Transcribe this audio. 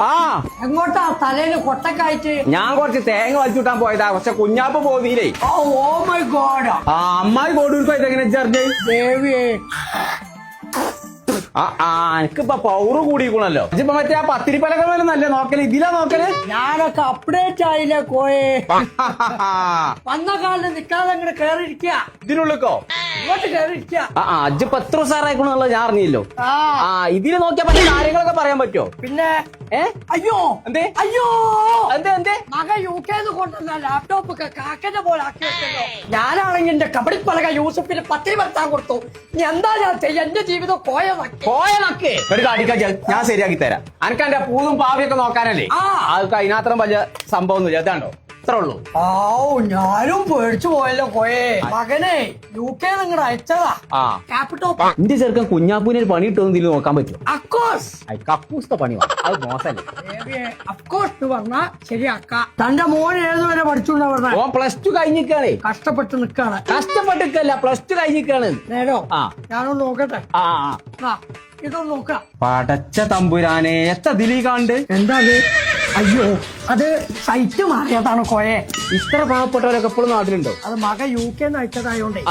ആ എങ്ങോട്ടാ തലേന്ന് കൊട്ടക്കായിട്ട്? ഞാൻ കുറച്ച് തേങ്ങ വലിച്ചുവിട്ടാൻ പോയതാ, പക്ഷെ കുഞ്ഞാപ്പ് പോന്നീലേ. Oh my God. ആ അമ്മായി കോടൂർക്ക് പോയത് എങ്ങനെ ചർജ്? ദേവിയേ, എനിക്കിപ്പൊ പൗറ് കൂടിക്കണല്ലോ. ഇപ്പൊ മറ്റേ ആ പത്തിരിപ്പലകൾ നല്ല നോക്കല്, ഇതിലാ നോക്കല്. ഞാനൊക്കെ അപ്ഡേറ്റ് ആയില്ലേ കോയെ. വന്ന കാലിന് നിക്കാതെ അങ്ങോട്ട് കേറിയിരിക്കുക. ഇതിനുള്ളിക്കോ ഇങ്ങോട്ട് കേറിയിരിക്കുക. അജ്ജിപ്പോ എത്ര ഉസാറായിക്കണുള്ളത് ഞാൻ അറിഞ്ഞില്ലോ. ആ ഇതില് നോക്കിയാ പറ്റിയ കാര്യങ്ങളൊക്കെ പറയാൻ പറ്റുമോ? പിന്നെ അയ്യോ എന്തേ അയ്യോ എന്തേ എന്തേ മക യുകെന്ന് കൊണ്ടുവന്ന ലാപ്ടോപ്പ് ഒക്കെ കാക്കന്റെ പോലെ ആക്കി വെച്ചല്ലോ. ഞാനാണെങ്കിൽ എന്റെ കബഡിപ്പലക യൂസഫിന് പത്തിരി വരുത്താൻ കൊടുത്തു. ഇനി എന്താ ഞാൻ ചെയ്യാ? എന്റെ ജീവിതം പോയതൊക്കെ ഞാൻ ശരിയാക്കി തരാം. അനക്ക് എന്റെ പൂതും പാവിയൊക്കെ നോക്കാനല്ലേ. അതൊക്കെ അതിനത്രയും വലിയ സംഭവമൊന്നുമില്ല. ഇതാണ്ടോ ഇത്ര ഉള്ളൂ. ഞാനും പേടിച്ചു പോയല്ലോ കോയെ. മകനെ യുകെ നിങ്ങടെ അയച്ചതാ ലാപ്ടോപ്പ്. എന്റെ ചെറുക്കൻ കുഞ്ഞാപ്പൂവിന് ഒരു പണി കിട്ടുമെന്ന് ഇതിൽ നോക്കാൻ പറ്റുമോ? അഫ്കോഴ്സ്. കക്കൂസ്ത പണി അത് മോശല്ലേ. അഫ്കോഴ്സ് പറഞ്ഞാ ശരിയാക്ക. തന്റെ മോൻ ഏതുവരെ പഠിച്ചു പറഞ്ഞ? ഓൻ +2 കഴിഞ്ഞിക്കാണേ. കഷ്ടപ്പെട്ട് നിക്കാണ്. കഷ്ടപ്പെട്ടിക്കല്ല, +2 കഴിഞ്ഞിക്കാണ്. നേരോ ഞാനൊന്ന് നോക്കട്ടെ. ഇതൊന്ന് നോക്കാം. പടച്ച തമ്പുരാനെ, എത്ര ദിലീ കാണ്ട്. എന്താ അത്? അയ്യോ, അത് സൈറ്റ് മാറിയതാണ് കോയെ. ഇത്ര പാവപ്പെട്ടവരൊക്കെ എപ്പോഴും നാട്ടിലുണ്ടോ? അത് മക യുകെന്ന് അയച്ചതായോണ്ടേ.